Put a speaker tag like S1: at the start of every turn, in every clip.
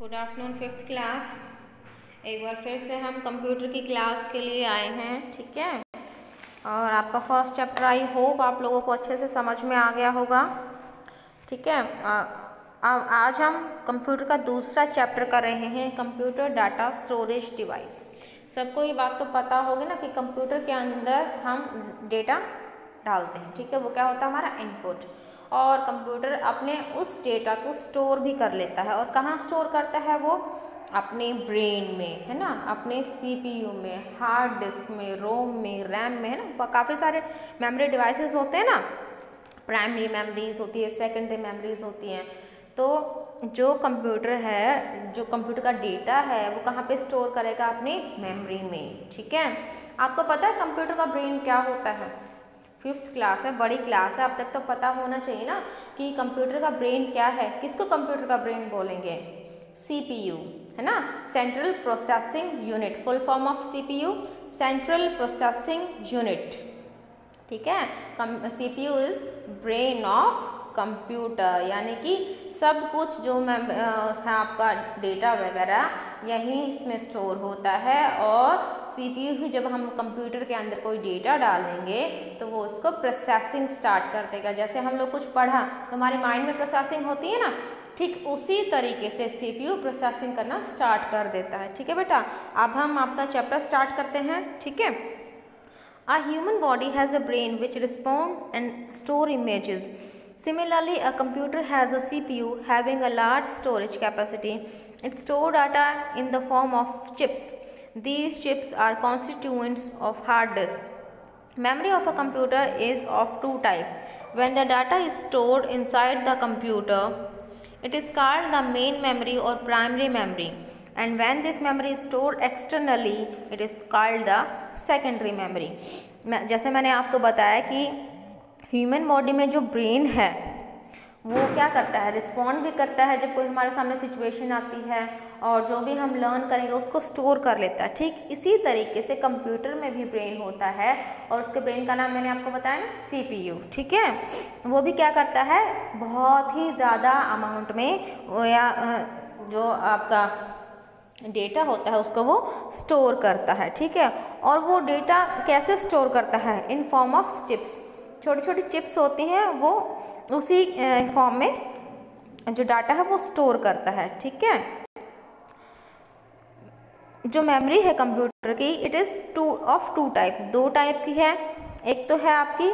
S1: Good afternoon fifth class. एक बार फिर से हम कंप्यूटर की क्लास के लिए आए हैं, ठीक है। और आपका फर्स्ट चैप्टर आई होप आप लोगों को अच्छे से समझ में आ गया होगा, ठीक है। आज हम कंप्यूटर का दूसरा चैप्टर कर रहे हैं, कंप्यूटर डाटा स्टोरेज डिवाइस। सबको ये बात तो पता होगी ना कि कंप्यूटर के अंदर हम डेटा डालते हैं, ठीक है। वो क्या होता है, हमारा इनपुट। और कंप्यूटर अपने उस डेटा को स्टोर भी कर लेता है। और कहाँ स्टोर करता है वो? अपने ब्रेन में, है ना, अपने सीपीयू में, हार्ड डिस्क में, रोम में, रैम में, है ना। काफ़ी सारे मेमोरी डिवाइसेस होते हैं ना, प्राइमरी मेमोरीज होती है, सेकेंडरी मेमोरीज होती हैं। तो जो कंप्यूटर है, जो कंप्यूटर का डेटा है, वो कहाँ पे स्टोर करेगा? अपनी मेमोरी में, ठीक है। आपको पता है कंप्यूटर का ब्रेन क्या होता है? फिफ्थ क्लास है, बड़ी क्लास है, अब तक तो पता होना चाहिए ना कि कंप्यूटर का ब्रेन क्या है। किसको कंप्यूटर का ब्रेन बोलेंगे? सीपीयू, है ना, central processing unit. Full form of CPU, central processing unit, ठीक है। CPU is brain of computer, यानी कि सब कुछ जो है आपका डेटा वगैरह यहीं इसमें स्टोर होता है। और सीपीयू ही जब हम कंप्यूटर के अंदर कोई डेटा डालेंगे तो वो उसको प्रोसेसिंग स्टार्ट कर देगा। जैसे हम लोग कुछ पढ़ा तो हमारे माइंड में प्रोसेसिंग होती है ना, ठीक उसी तरीके से सीपीयू प्रोसेसिंग करना स्टार्ट कर देता है, ठीक है बेटा। अब हम आपका चैप्टर स्टार्ट करते हैं, ठीक है। A human body has a brain which responds and store images. Similarly, a computer has a CPU having a large storage capacity. It stores data in the form of chips. These chips are constituents of hard disk. Memory of a computer is of two types. When the data is stored inside the computer, it is called the main memory or primary memory. And when this memory is stored externally, it is called the secondary memory. जैसे मैंने आपको बताया कि human body में जो brain है वो क्या करता है, रिस्पॉन्ड भी करता है जब कोई हमारे सामने सिचुएशन आती है, और जो भी हम लर्न करेंगे उसको स्टोर कर लेता है। ठीक इसी तरीके से कंप्यूटर में भी ब्रेन होता है, और उसके ब्रेन का नाम मैंने आपको बताया ना, सीपीयू, ठीक है। वो भी क्या करता है, बहुत ही ज़्यादा अमाउंट में या जो आपका डेटा होता है उसको वो स्टोर करता है, ठीक है। और वो डेटा कैसे स्टोर करता है? In form of chips. छोटी छोटी चिप्स होती हैं, वो उसी फॉर्म में जो डाटा है वो स्टोर करता है, ठीक है। जो मेमोरी है कंप्यूटर की, इट इज़ टू टाइप, दो टाइप की है। एक तो है आपकी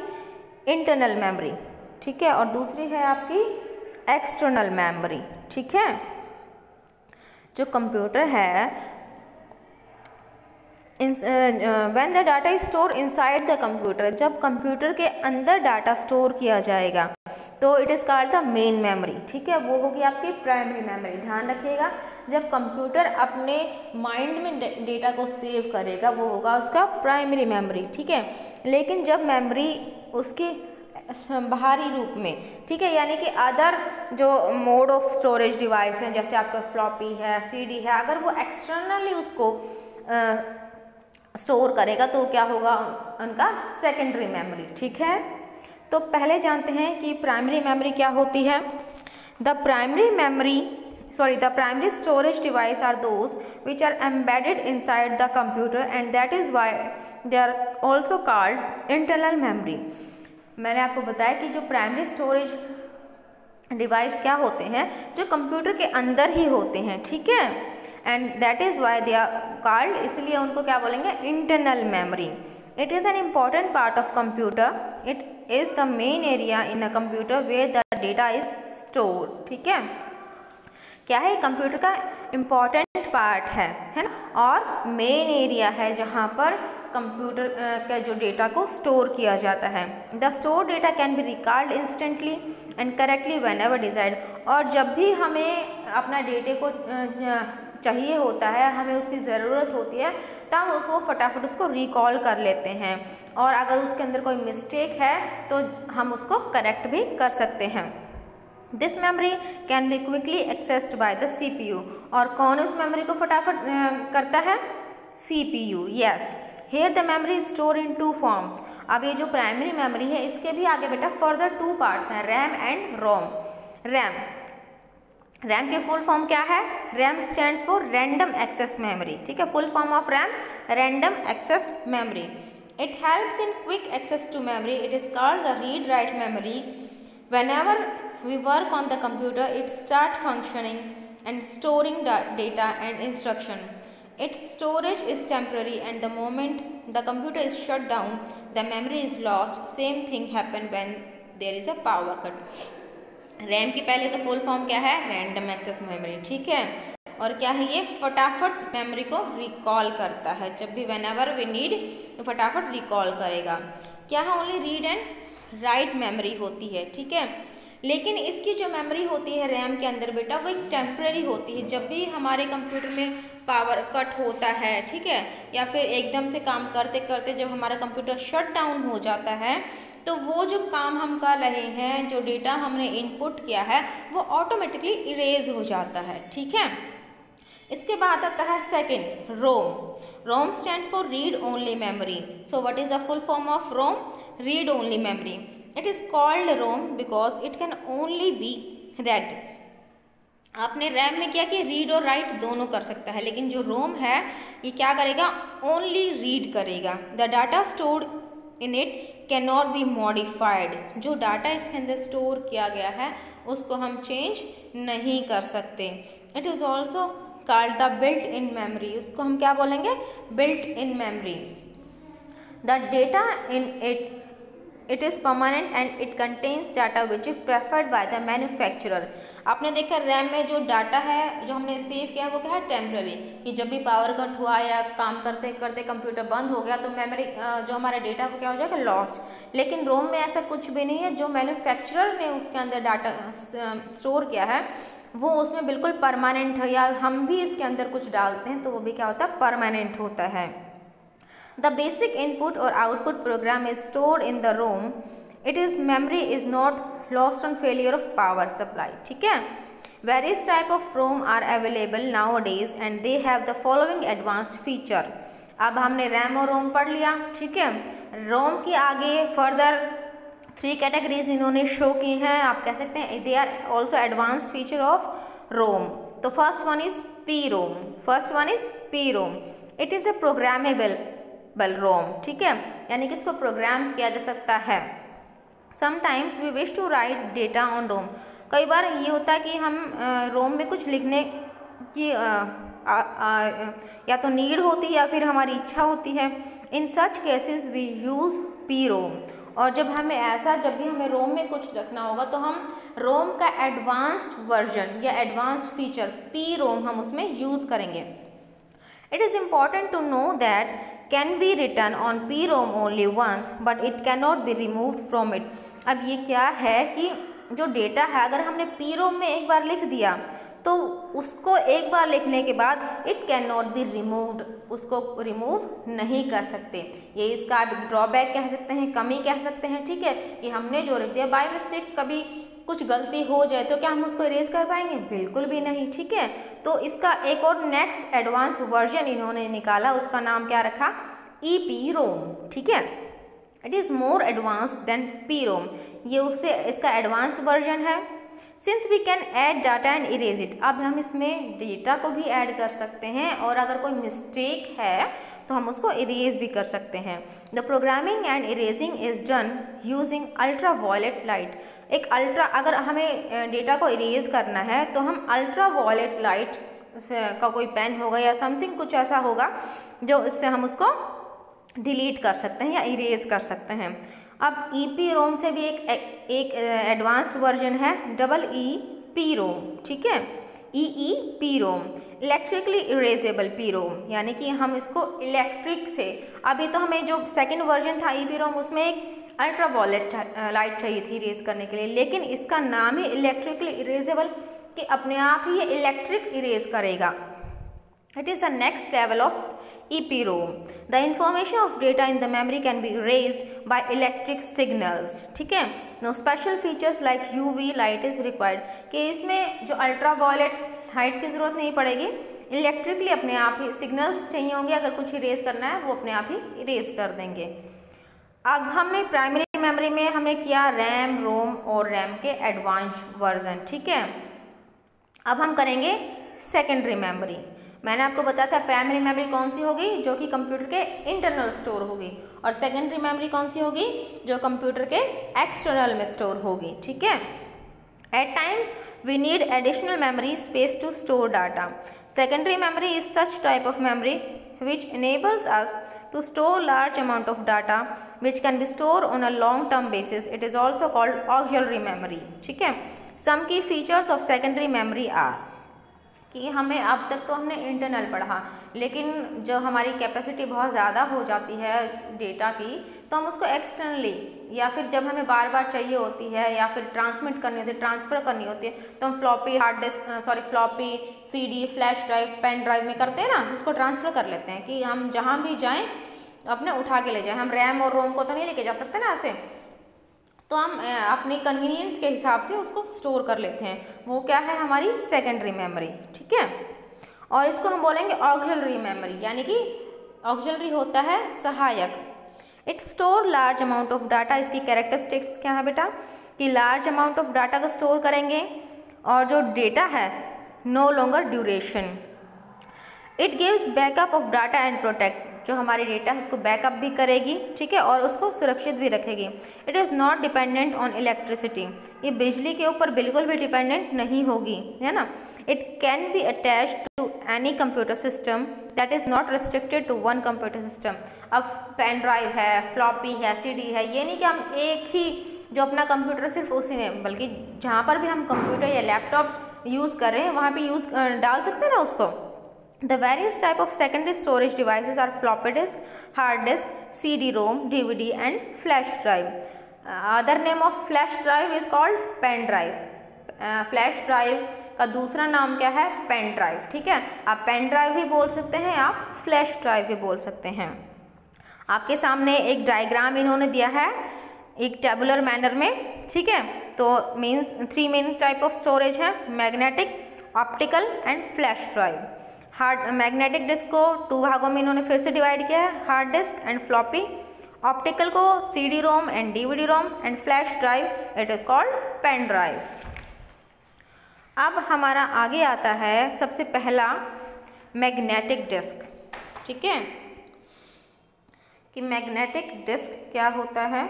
S1: इंटरनल मेमोरी, ठीक है, और दूसरी है आपकी एक्सटर्नल मेमोरी, ठीक है। जो कंप्यूटर है, when the data is store inside the computer, जब कंप्यूटर के अंदर डाटा स्टोर किया जाएगा तो it is called the main memory, ठीक है। वो होगी आपकी प्राइमरी मेमोरी। ध्यान रखिएगा, जब कंप्यूटर अपने माइंड में डेटा को सेव करेगा वो होगा उसका प्राइमरी मेमोरी, ठीक है। लेकिन जब मेमोरी उसकी बाहरी रूप में, ठीक है, यानी कि अदर जो मोड ऑफ स्टोरेज डिवाइस हैं, जैसे आपका फ्लॉपी है, सीडी है, अगर वो एक्सटर्नली उसको स्टोर करेगा तो क्या होगा, उनका सेकेंडरी मेमोरी, ठीक है। तो पहले जानते हैं कि प्राइमरी मेमोरी क्या होती है। The primary storage device are those which are embedded inside the computer, and that is why they are also called internal memory. मैंने आपको बताया कि जो प्राइमरी स्टोरेज डिवाइस क्या होते हैं, जो कंप्यूटर के अंदर ही होते हैं, ठीक है, and that is why they are called, इसलिए उनको क्या बोलेंगे, internal memory. It is an important part of computer, it is the main area in a computer where the data is store, ठीक है। क्या है, कंप्यूटर का इम्पॉर्टेंट पार्ट है ना, और मेन एरिया है जहाँ पर कंप्यूटर का जो डेटा को स्टोर किया जाता है। The store data can be recalled instantly and correctly when ever desired. और जब भी हमें अपना डेटे को चाहिए होता है, हमें उसकी ज़रूरत होती है, तब उसको फटाफट उसको रिकॉल कर लेते हैं, और अगर उसके अंदर कोई मिस्टेक है तो हम उसको करेक्ट भी कर सकते हैं। This memory can be quickly accessed by the CPU. और कौन उस मेमोरी को फटाफट करता है? CPU, yes. Here the memory store in two forms. अब ये जो प्राइमरी मेमोरी है, इसके भी आगे बेटा फर्दर टू पार्ट्स हैं, रैम एंड रोम। रैम की फुल फॉर्म क्या है? RAM stands for random access memory, ठीक है, full form of RAM random access memory. It helps in quick access to memory, it is called the read write memory. Whenever we work on the computer it start functioning and storing data and instruction. Its storage is temporary and the moment the computer is shut down, the memory is lost. Same thing happen when there is a power cut. RAM की पहले तो full form क्या है? Random access memory, ठीक है। और क्या है ये? फटाफट मेमोरी को रिकॉल करता है, जब भी व्हेनेवर वी नीड फटाफट रिकॉल करेगा। क्या है? Only read and write memory होती है, ठीक है। लेकिन इसकी जो मेमोरी होती है रैम के अंदर बेटा, वो एक टेम्परेरी होती है। जब भी हमारे कंप्यूटर में पावर कट होता है, ठीक है, या फिर एकदम से काम करते करते जब हमारा कंप्यूटर शट डाउन हो जाता है, तो वो जो काम हम कर रहे हैं, जो डेटा हमने इनपुट किया है, वो ऑटोमेटिकली इरेज हो जाता है, ठीक है। इसके बाद आता है second, ROM. ROM stand for read only memory. So what is the full form of ROM? Read only memory. It is called ROM because it can only be read. आपने रैम में क्या कि रीड और right दोनों कर सकता है, लेकिन जो रोम है ये क्या करेगा? ओनली रीड करेगा। The data stored in it can not be modified. जो डाटा इसके अंदर स्टोर किया गया है उसको हम चेंज नहीं कर सकते। It is also called the built in memory. उसको हम क्या बोलेंगे? Built in memory. The data in it is permanent and it contains data which is preferred by the manufacturer. आपने देखा रैम में जो डाटा है जो हमने सेव किया वो क्या है? टेम्पररी, कि जब भी पावर कट हुआ या काम करते करते कंप्यूटर बंद हो गया तो मेमोरी जो हमारा डेटा वो क्या हो जाएगा? लॉस्ट। लेकिन रोम में ऐसा कुछ भी नहीं है। जो मैन्युफैक्चरर ने उसके अंदर डाटा स्टोर किया है वो उसमें बिल्कुल परमानेंट है, या हम भी इसके अंदर कुछ डालते हैं तो वो भी क्या होता है? परमानेंट होता है। The basic input or output program is stored in the ROM. It is memory is not lost on failure of power supply. ठीक है? Various type of ROM are available nowadays and they have the following advanced feature. अब हमने RAM और रोम पढ़ लिया, ठीक है। रोम की आगे फर्दर 3 कैटेगरीज इन्होंने शो की हैं। आप कह सकते हैं they are also advance feature of ROM. तो first one is P ROM. First one is P ROM. It is a programmable ROM, ठीक है, यानी कि इसको प्रोग्राम किया जा सकता है। Sometimes we wish to write data on ROM. कई बार ये होता है कि हम रोम में कुछ लिखने की या तो नीड होती है या फिर हमारी इच्छा होती है। In such cases we use P ROM. और जब भी हमें रोम में कुछ रखना होगा तो हम रोम का एडवांस्ड वर्जन या एडवांस्ड फीचर पी रोम हम उसमें यूज़ करेंगे। It is important to know that can be written on PROM only once, but it cannot be removed from it. अब ये क्या है कि जो डेटा है अगर हमने PROM में एक बार लिख दिया तो उसको एक बार लिखने के बाद it can not be removed, उसको रिमूव नहीं कर सकते। ये इसका आप ड्रॉबैक कह सकते हैं, कमी कह सकते हैं, ठीक है। कि हमने जो लिख दिया बाय मिस्टेक कभी कुछ गलती हो जाए तो क्या हम उसको इरेज कर पाएंगे? बिल्कुल भी नहीं, ठीक है। तो इसका एक और नेक्स्ट एडवांस वर्जन इन्होंने निकाला, उसका नाम क्या रखा? EPROM, ठीक है। It is more advanced than PROM। ये उससे इसका एडवांस वर्जन है। Since we can add data and erase it. अब हम इसमें डेटा को भी ऐड कर सकते हैं और अगर कोई मिस्टेक है तो हम उसको इरेज भी कर सकते हैं। The programming and erasing is done using ultraviolet light. एक अगर हमें डेटा को इरेज करना है तो हम अल्ट्रा वायलेट लाइट का कोई पेन होगा या समथिंग कुछ ऐसा होगा जो इससे हम उसको डिलीट कर सकते हैं या इरेज कर सकते हैं। अब EPROM से भी एक एडवांस्ड वर्जन है EEPROM, ठीक है। EEPROM इलेक्ट्रिकली इरेजेबल PROM, यानी कि हम इसको इलेक्ट्रिक से, अभी तो हमें जो सेकंड वर्जन था EPROM उसमें एक अल्ट्रा वायलेट लाइट चाहिए थी इरेज करने के लिए, लेकिन इसका नाम ही इलेक्ट्रिकली इरेजेबल कि अपने आप ही ये इलेक्ट्रिक इरेज करेगा। It is the next level of EPROM. The information of data in the memory can be erased by electric signals. ठीक है, no special features like UV light is required. कि इसमें जो अल्ट्रा वायलेट लाइट की ज़रूरत नहीं पड़ेगी, electrically अपने आप ही सिग्नल्स चाहिए होंगे, अगर कुछ इरेज करना है वो अपने आप ही इरेज कर देंगे। अब हमने प्राइमरी मेमोरी में हमने किया रैम, रोम और रैम के एडवांस वर्जन, ठीक है। अब हम करेंगे सेकेंडरी मेमोरी। मैंने आपको बताया था प्राइमरी मेमोरी कौन सी होगी, जो कि कंप्यूटर के इंटरनल स्टोर होगी, और सेकेंडरी मेमोरी कौन सी होगी, जो कंप्यूटर के एक्सटर्नल में स्टोर होगी। ठीक है। At times we need additional memory space to store data. Secondary memory is such type of memory which enables us to store large amount of data which can be stored on a long term basis. It is also called auxiliary memory. ठीक है। Some key features of secondary memory are कि हमें अब तक तो हमने internal पढ़ा, लेकिन जब हमारी कैपेसिटी बहुत ज़्यादा हो जाती है डेटा की, तो हम उसको एक्सटर्नली या फिर जब हमें बार बार चाहिए होती है या फिर ट्रांसमिट करनी होती है, ट्रांसफ़र करनी होती है, तो हम floppy CD, flash drive, pen drive में करते हैं ना, उसको ट्रांसफ़र कर लेते हैं कि हम जहाँ भी जाएँ अपने उठा के ले जाएँ। हम रैम और रोम को तो नहीं लेके जा सकते ना ऐसे, तो हम अपनी कन्वीनियंस के हिसाब से उसको स्टोर कर लेते हैं। वो क्या है, हमारी सेकेंडरी मेमोरी। ठीक है। और इसको हम बोलेंगे ऑक्सिलरी मेमोरी, यानी कि ऑक्सिलरी होता है सहायक। It store large amount of data. इसकी कैरेक्टरिस्टिक्स क्या है बेटा, कि लार्ज अमाउंट ऑफ डाटा को स्टोर करेंगे और जो डेटा है no longer duration. It gives backup of data and protect. जो हमारी डेटा है उसको बैकअप भी करेगी, ठीक है, और उसको सुरक्षित भी रखेगी। It is not dependent on electricity. ये बिजली के ऊपर बिल्कुल भी डिपेंडेंट नहीं होगी, है ना। It can be attached to any computer system that is not restricted to one computer system. अब पेन ड्राइव है, फ्लॉपी है, सीडी है, ये नहीं कि हम एक ही जो अपना कंप्यूटर सिर्फ उसी में, बल्कि जहाँ पर भी हम कंप्यूटर या लैपटॉप यूज़ कर रहे हैं वहाँ पे यूज़ डाल सकते हैं ना उसको। The various type of secondary storage devices are floppy disk, hard disk, CD-ROM, DVD and flash drive. Other name of flash drive is called pen drive. Flash drive का दूसरा नाम क्या है, पेन ड्राइव। ठीक है। आप पेन ड्राइव भी बोल सकते हैं, आप फ्लैश ड्राइव भी बोल सकते हैं। आपके सामने एक डायग्राम इन्होंने दिया है एक टेबुलर मैनर में। ठीक है। तो means 3 main type of storage है, magnetic, optical and flash drive. Hard magnetic disk को 2 भागों में इन्होंने फिर से डिवाइड किया है, hard disk and floppy. Optical को CD ROM and DVD ROM and flash drive it is called pen drive. अब हमारा आगे आता है सबसे पहला मैग्नेटिक डिस्क। ठीक है, कि मैग्नेटिक डिस्क क्या होता है।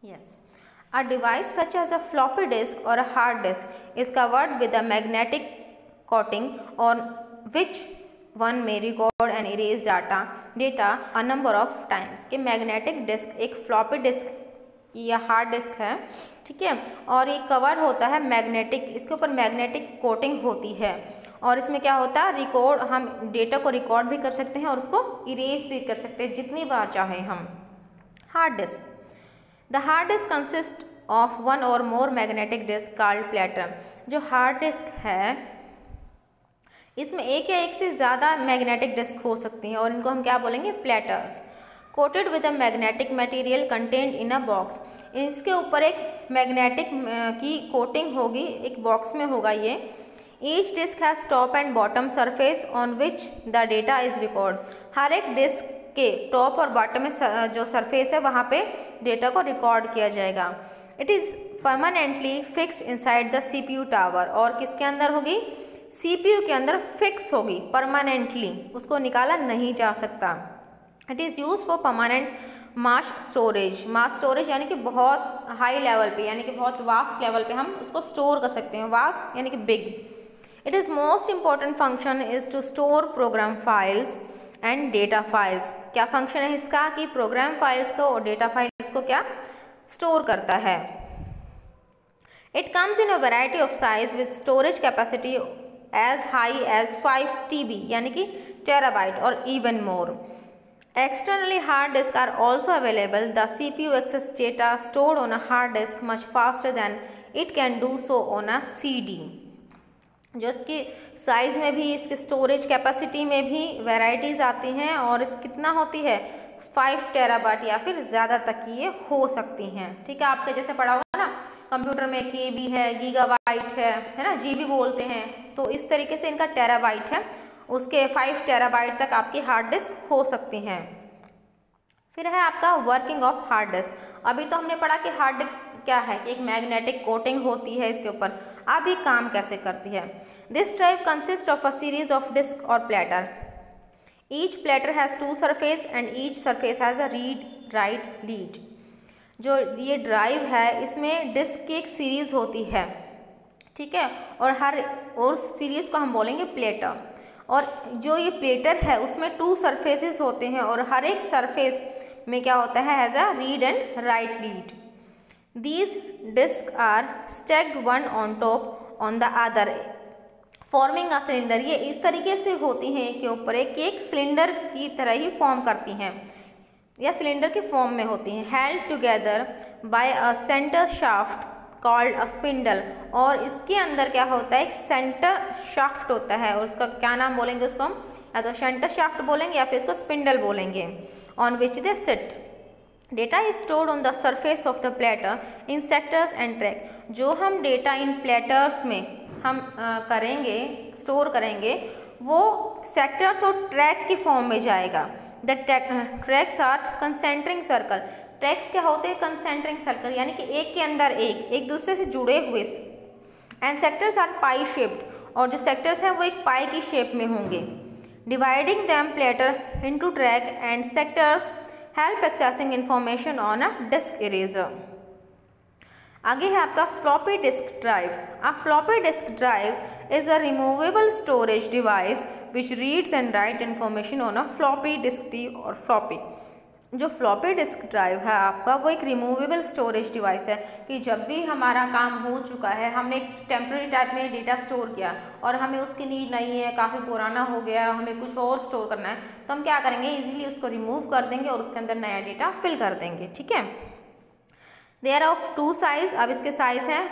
S1: Yes. A device such as a floppy disk or a hard disk is covered with a magnetic coating on which one may record and erase data a number of times। कि magnetic disk एक floppy disk या hard disk है, ठीक है, और ये cover होता है मैग्नेटिक, इसके ऊपर मैग्नेटिक कोटिंग होती है, और इसमें क्या होता है, रिकॉर्ड, हम डेटा को रिकॉर्ड भी कर सकते हैं और उसको इरेज भी कर सकते हैं जितनी बार चाहें हम। Hard disk, The hard disk consists of one or more magnetic disk called platter। जो हार्ड डिस्क है इसमें एक या एक से ज़्यादा मैग्नेटिक डिस्क हो सकती हैं और इनको हम क्या बोलेंगे, platters. Coated with a magnetic material content in a box. इसके ऊपर एक मैग्नेटिक की कोटिंग होगी, एक बॉक्स में होगा ये। Each disk has top and bottom surface on which the data is record. हर एक डिस्क के टॉप और बॉटम में जो सरफेस है वहाँ पे डेटा को रिकॉर्ड किया जाएगा। It is permanently fixed inside the CPU tower. और किसके अंदर होगी, सीपीयू के अंदर फिक्स होगी परमानेंटली, उसको निकाला नहीं जा सकता। It is use for permanent mass storage. Mass storage यानी कि बहुत हाई लेवल पे, यानी कि बहुत वास्ट लेवल पे हम उसको स्टोर कर सकते हैं। वास्ट यानी कि big. It is most important function is to store program files and data files. क्या फंक्शन है इसका, कि प्रोग्राम फाइल्स को और डेटा फाइल्स को क्या स्टोर करता है। It comes in a variety of size with storage capacity as high as 5 TB यानी कि टेराबाइट और even more. Externally hard disk are also available. The CPU access data stored on a hard disk much faster than it can do so on a CD। जो इसकी size में भी, इसकी storage capacity में भी varieties आती हैं और इस कितना होती है 5 टेराबाइट या फिर ज़्यादा तक की ये हो सकती हैं। ठीक है, आपके जैसे पढ़ा होगा ना कंप्यूटर में KB है, गीगाबाइट है ना, GB बोलते हैं, तो इस तरीके से इनका टेराबाइट है, उसके 5 टेराबाइट तक आपकी हार्ड डिस्क हो सकती हैं। फिर है आपका वर्किंग ऑफ हार्ड डिस्क। अभी तो हमने पढ़ा कि हार्ड डिस्क क्या है, कि एक मैग्नेटिक कोटिंग होती है इसके ऊपर। अब ये काम कैसे करती है। This drive consist of a series of disk और platter. Each platter has 2 surface and each surface has a read write lead. जो ये ड्राइव है इसमें डिस्क की एक सीरीज होती है, ठीक है, और सीरीज को हम बोलेंगे प्लेटर। और जो ये प्लेटर है उसमें 2 सरफेसेस होते हैं और हर एक सरफेस में क्या होता है, has a read and write lead. These disk are stacked one on top on the other forming a cylinder. ये इस तरीके से होती हैं एक के ऊपर एक सिलेंडर की तरह ही फॉर्म करती हैं या सिलेंडर के फॉर्म में होती हैं। Held together by a centre shaft called a spindle. और इसके अंदर क्या होता है, एक सेंटर शाफ्ट होता है और उसका क्या नाम बोलेंगे, उसको हम या तो सेंटर शाफ्ट बोलेंगे या फिर इसको स्पिंडल बोलेंगे। On which they sit. Data is stored on the surface of the platter in sectors and track. जो हम डेटा इन प्लेटर्स में हम स्टोर करेंगे वो सेक्टर्स और ट्रैक के फॉर्म में जाएगा। The tracks are concentric circle. Tracks क्या होते हैं, कंसेंट्रिक सर्कल, यानी कि एक के अंदर एक दूसरे से जुड़े हुए। And sectors are pie shaped. और जो सेक्टर्स हैं वो एक पाई की शेप में होंगे। Dividing them platter into track and sectors help accessing information on a disk eraser. आगे है आपका floppy disk drive. A floppy disk drive is a removable storage device which reads and write information on a floppy disk थी। और floppy जो floppy disk drive है आपका वो एक रिमूवेबल स्टोरेज डिवाइस है कि जब भी हमारा काम हो चुका है, हमने एक टेम्प्रेरी टाइप में डेटा स्टोर किया और हमें उसकी नीड नहीं है, काफ़ी पुराना हो गया, हमें कुछ और स्टोर करना है, तो हम क्या करेंगे, इजीली उसको रिमूव कर देंगे और उसके अंदर नया डेटा फिल कर देंगे। ठीक है। There are of 2 size. अब इसके साइज हैं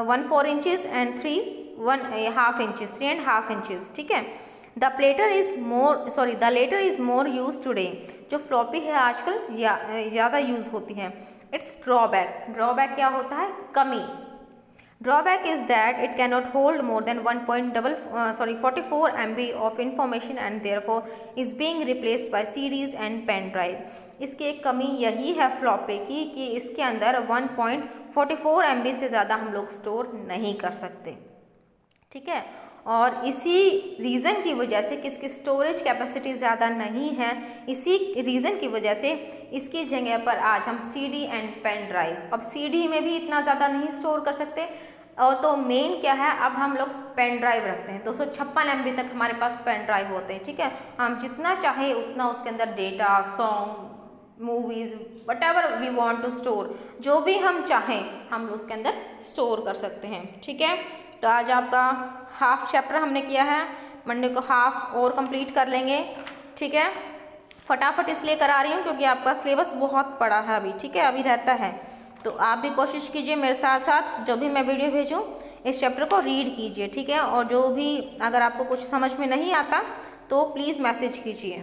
S1: 1.4 इंचेस एंड 3.5 इंचेस, 3.5 इंचेस। ठीक है। The latter is more use today. जो फ्लॉपी है आजकल ज़्यादा यूज़ होती हैं। इट्स ड्रॉबैक क्या होता है, कमी। Drawback is that it can not hold more than 44 MB of information and therefore is being replaced by CDs and pen drive. इसकी एक कमी यही है फ्लॉपी की कि इसके अंदर 1.44 MB से ज़्यादा हम लोग स्टोर नहीं कर सकते। ठीक है। और इसी रीज़न की वजह से कि इसकी स्टोरेज कैपेसिटी ज़्यादा नहीं है, इसी रीज़न की वजह से इसकी जगह पर आज हम CD एंड पेन ड्राइव, अब CD में भी इतना ज़्यादा नहीं स्टोर कर सकते और तो मेन क्या है, अब हम लोग पेन ड्राइव रखते हैं। 256 MB तक हमारे पास पेन ड्राइव होते हैं। ठीक है। हम जितना चाहे उतना उसके अंदर data, song, movies, whatever we want to store, जो भी हम चाहें हम उसके अंदर स्टोर कर सकते हैं। ठीक है। तो आज आपका हाफ चैप्टर हमने किया है, मंडे को हाफ और कंप्लीट कर लेंगे। ठीक है। फटाफट इसलिए करा रही हूँ क्योंकि आपका सिलेबस बहुत बड़ा है अभी। ठीक है, अभी रहता है, तो आप भी कोशिश कीजिए मेरे साथ साथ जो भी मैं वीडियो भेजूँ इस चैप्टर को रीड कीजिए। ठीक है। और जो भी अगर आपको कुछ समझ में नहीं आता तो प्लीज़ मैसेज कीजिए।